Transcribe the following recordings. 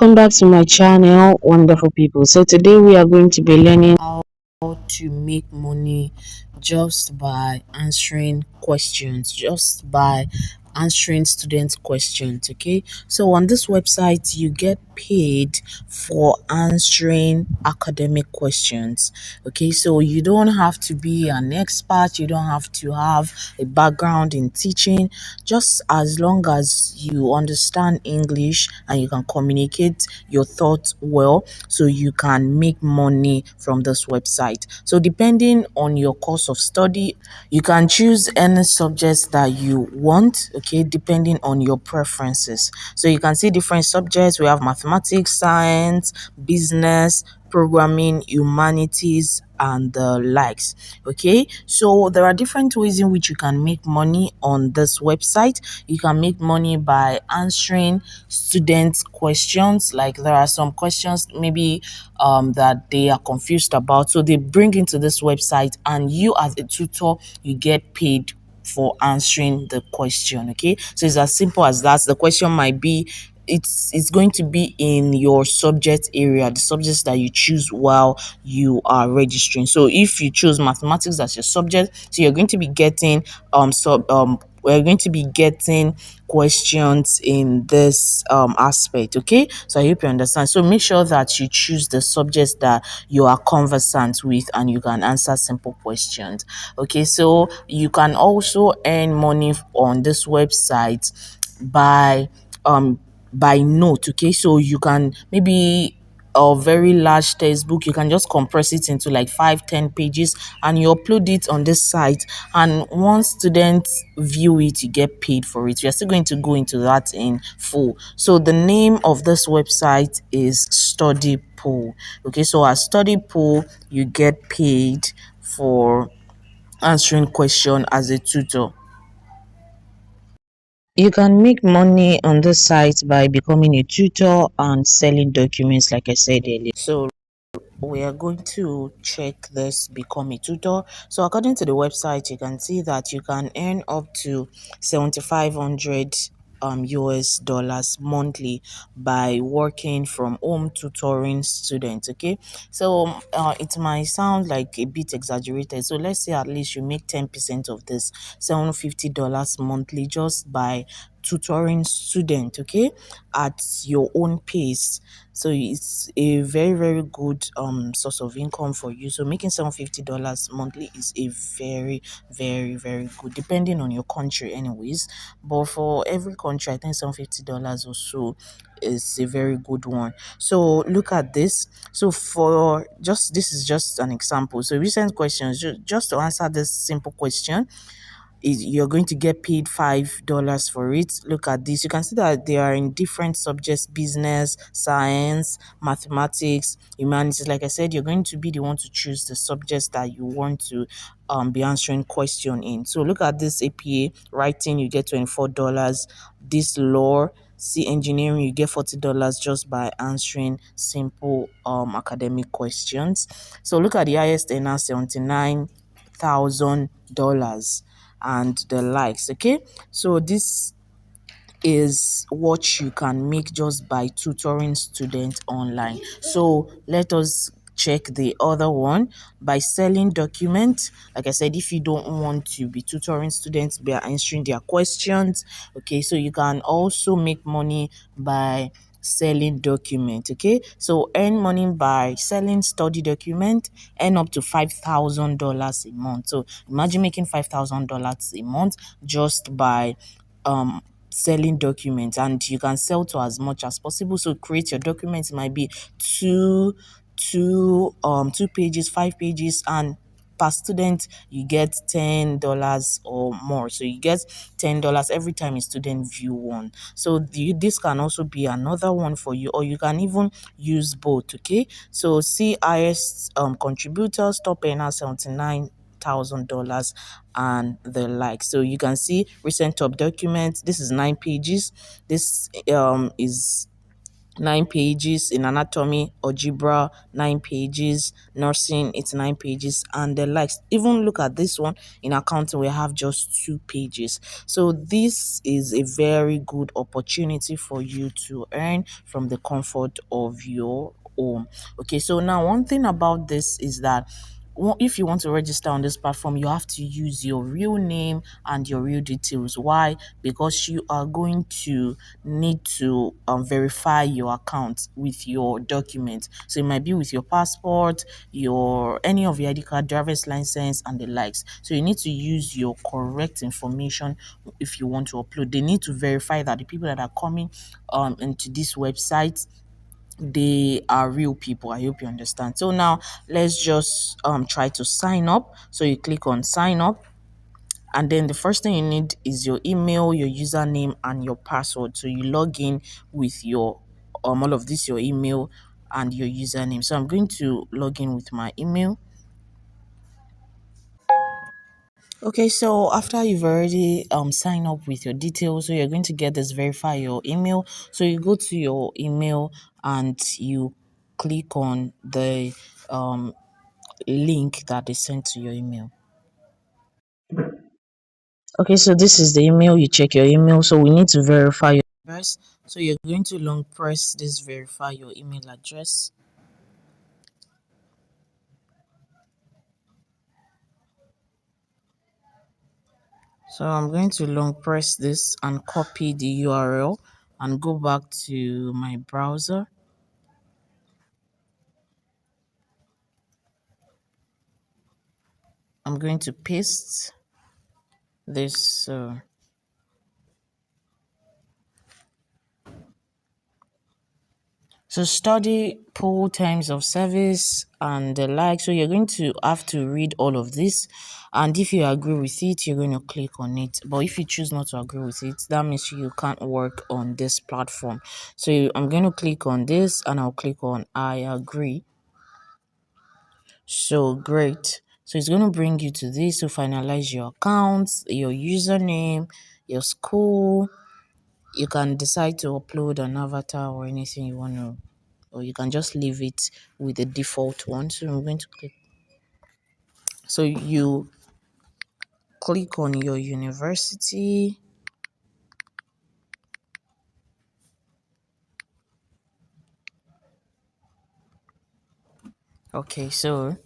Welcome back to my channel, wonderful people. So today we are going to be learning how to make money just by answering questions, just by answering student questions. Okay, so on this website you get paid for answering academic questions. Okay, so you don't have to be an expert, you don't have to have a background in teaching, just as long as you understand English and you can communicate your thoughts well, so you can make money from this website. So depending on your course of study, you can choose any subjects that you want, okay, depending on your preferences. So you can see different subjects. We have mathematics, science, business, programming, humanities, and the likes. Okay, so there are different ways in which you can make money on this website. You can make money by answering students questions. Like there are some questions maybe that they are confused about, so they bring into this website, and you as a tutor, you get paid for answering the question. Okay, so it's as simple as that. The question might be, it's going to be in your subject area, the subjects that you choose while you are registering. So if you choose mathematics as your subject, so you're going to be getting we're going to be getting questions in this aspect. Okay, so I hope you understand. So make sure that you choose the subjects that you are conversant with and you can answer simple questions. Okay, so you can also earn money on this website by um note. Okay, so you can maybe a very large textbook, you can just compress it into like 5-10 pages and you upload it on this site, and once students view it, you get paid for it. We are still going to go into that in full. So the name of this website is Studypool. Okay, so at Studypool you get paid for answering question as a tutor. You can make money on this site by becoming a tutor and selling documents, like I said earlier. So we are going to check this become a tutor. So according to the website, you can see that you can earn up to 7,500 US dollars monthly by working from home tutoring students. Okay, so it might sound like a bit exaggerated, so let's say at least you make 10% of this, $750 monthly, just by tutoring student, okay, at your own pace. So it's a very very good source of income for you. So making $750 monthly is a very very good, depending on your country anyways, but for every country I think $750 or so is a very good one. So look at this. So for just, this is just an example. So recent questions, just to answer this simple question, you're going to get paid $5 for it. Look at this. You can see that they are in different subjects: business, science, mathematics, humanities. Like I said, you're going to be the one to choose the subjects that you want to be answering question in. So look at this: APA writing, you get $24. This law, see, engineering, you get $40 just by answering simple academic questions. So look at the highest earner, $79,000 and the likes. Okay, so this is what you can make just by tutoring students online. So let us check the other one: by selling documents. Like I said, if you don't want to be tutoring students by answering their questions, okay, so you can also make money by selling document. Okay, so earn money by selling study document, earn up to $5,000 a month. So imagine making $5,000 a month just by um selling documents, and you can sell to as much as possible. So create your documents, it might be two pages, 5 pages, and per student you get $10 or more. So you get $10 every time a student view one. So this can also be another one for you, or you can even use both. Okay, so see, highest contributors, top earner $79,000 and the like. So you can see recent top documents. This is 9 pages. This is 9 pages. In anatomy, algebra, 9 pages. Nursing, it's 9 pages, and the likes. Even look at this one. In accounting, we have just 2 pages. So this is a very good opportunity for you to earn from the comfort of your home. Okay, so now one thing about this is that if you want to register on this platform, you have to use your real name and your real details. Why? Because you are going to need to verify your account with your documents. So it might be with your passport, your any of your ID card, driver's license, and the likes. So you need to use your correct information if you want to upload. They need to verify that the people that are coming into this website, they are real people. I hope you understand. So now let's just try to sign up. So you click on sign up, and then the first thing you need is your email, your username, and your password. So you log in with your all of this, your email and your username. So I'm going to log in with my email. Okay, so after you've already signed up with your details, so you're going to get this verify your email. So you go to your email and you click on the um link that is sent to your email. Okay, so this is the email. You check your email. So we need to verify your address. So you're going to long press this verify your email address. So I'm going to long press this and copy the URL and go back to my browser. I'm going to paste this. So study pool terms of service and the like. So you're going to have to read all of this. And if you agree with it, you're going to click on it. But if you choose not to agree with it, that means you can't work on this platform. So I'm going to click on this and I'll click on I agree. So great. So it's going to bring you to this to finalize your accounts, your username, your school. You can decide to upload an avatar or anything you want to, or you can just leave it with the default one. So I'm going to click. So you click on your university. Okay, so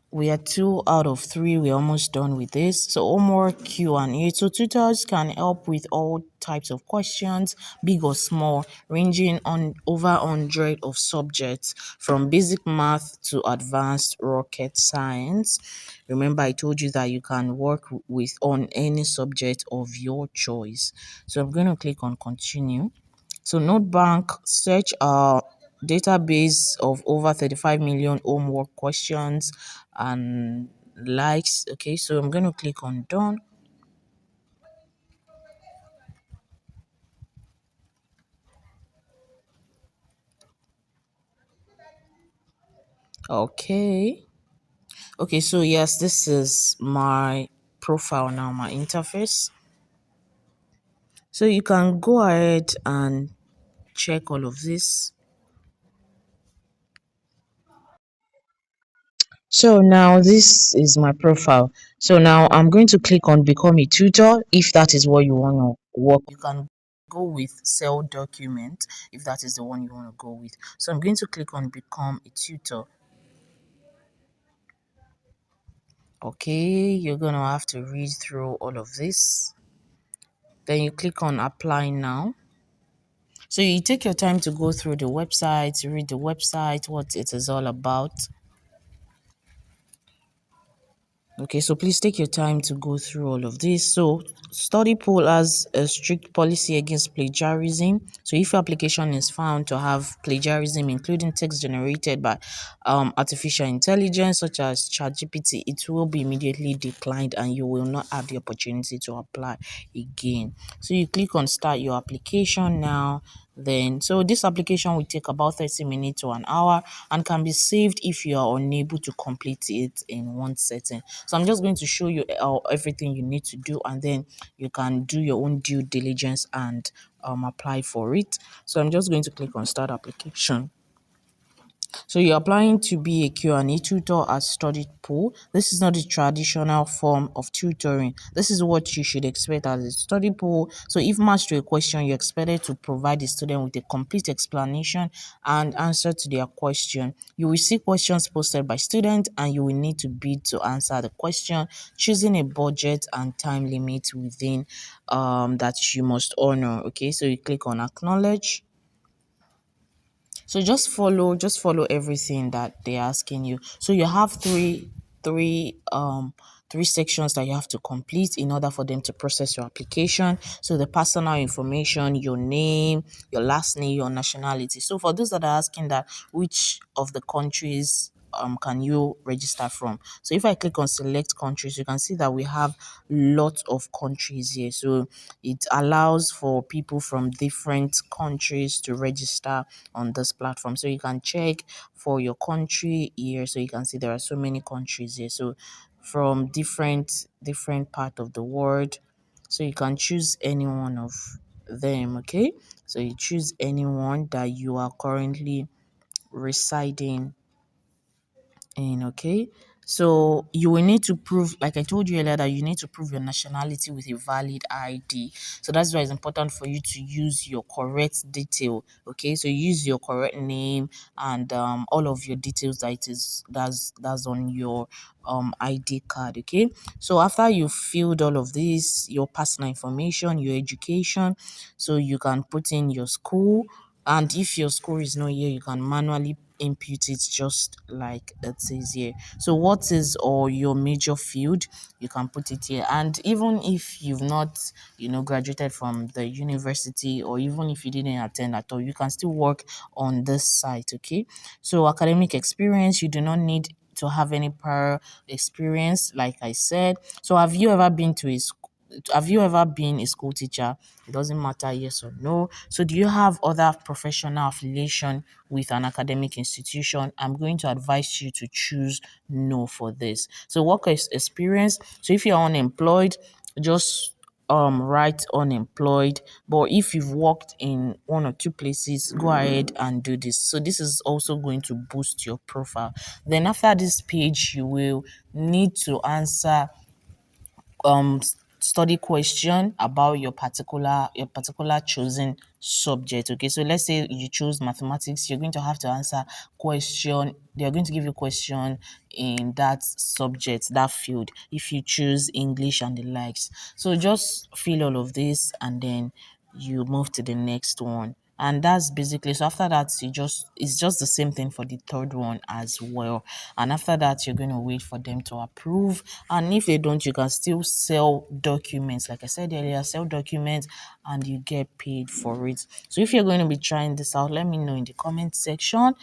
we are 2 out of 3. We're almost done with this. So homework Q&A. So tutors can help with all types of questions, big or small, ranging on over 100 of subjects from basic math to advanced rocket science. Remember, I told you that you can work with on any subject of your choice. So I'm going to click on continue. So Notebank search a database of over 35 million homework questions and likes. Okay, so I'm going to click on done. Okay. Okay, so yes, this is my profile now, my interface. So you can go ahead and check all of this. So now this is my profile. So now I'm going to click on become a tutor if that is what you want to work. You can go with sell document if that is the one you want to go with. So I'm going to click on become a tutor. Okay, you're going to have to read through all of this. Then you click on apply now. So you take your time to go through the website, read the website, what it is all about. Okay, so please take your time to go through all of this. So, Studypool has a strict policy against plagiarism. So, if your application is found to have plagiarism, including text generated by artificial intelligence, such as ChatGPT, it will be immediately declined and you will not have the opportunity to apply again. So, you click on start your application now. Then, so this application will take about 30 minutes to an hour and can be saved if you are unable to complete it in one setting. So I'm just going to show you everything you need to do, and then you can do your own due diligence and apply for it. So I'm just going to click on start application. So you're applying to be a Q&A tutor at Studypool. This is not the traditional form of tutoring. This is what you should expect as a Studypool. So if matched to a question, you're expected to provide the student with a complete explanation and answer to their question. You will see questions posted by students and you will need to bid to answer the question, choosing a budget and time limit within that you must honor. Okay, so you click on acknowledge. So just follow everything that they're asking you. So you have three sections that you have to complete in order for them to process your application. So the personal information, your name, your last name, your nationality. So for those that are asking that which of the countries can you register from? So if I click on select countries, you can see that we have lots of countries here. So it allows for people from different countries to register on this platform. So you can check for your country here. So you can see there are so many countries here. So from different part of the world. So you can choose any one of them. Okay. So you choose anyone that you are currently residing in. Okay, so you will need to prove, like I told you earlier, that you need to prove your nationality with a valid ID. So that's why it's important for you to use your correct detail. Okay, so use your correct name and all of your details that's on your ID card. Okay, so after you filled all of this, your personal information, your education, so you can put in your school, and if your score is not here, you can manually input it just like it says here. So what is or your major field, you can put it here. And even if you've not graduated from the university, or even if you didn't attend at all, you can still work on this site. Okay, so academic experience, you do not need to have any prior experience, like I said. So have you ever been a school teacher? It doesn't matter, yes or no. So do you have other professional affiliation with an academic institution? I'm going to advise you to choose no for this. So experience. So if you're unemployed, just write unemployed. But if you've worked in one or two places, go ahead and do this. So this is also going to boost your profile. Then after this page, you will need to answer study question about your particular chosen subject. Okay, so let's say you choose mathematics, you're going to have to answer question. They're going to give you question in that subject, that field. If you choose English and the likes, so just fill all of this and then you move to the next one. And that's basically, so after that, it's just the same thing for the third one as well. And after that, you're going to wait for them to approve. And if they don't, you can still sell documents, like I said earlier, sell documents and you get paid for it. So if you're going to be trying this out, let me know in the comment section.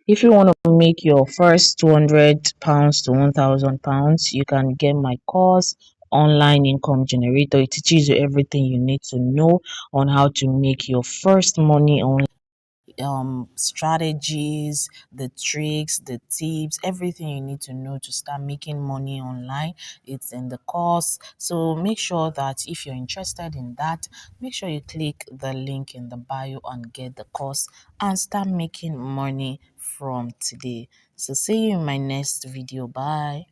If you want to make your first £200 to £1,000, you can get my course, Online Income Generator. It teaches you everything you need to know on how to make your first money online, strategies, the tricks, the tips, everything you need to know to start making money online. It's in the course. So make sure that if you're interested in that, make sure you click the link in the bio and get the course and start making money from today. So see you in my next video. Bye.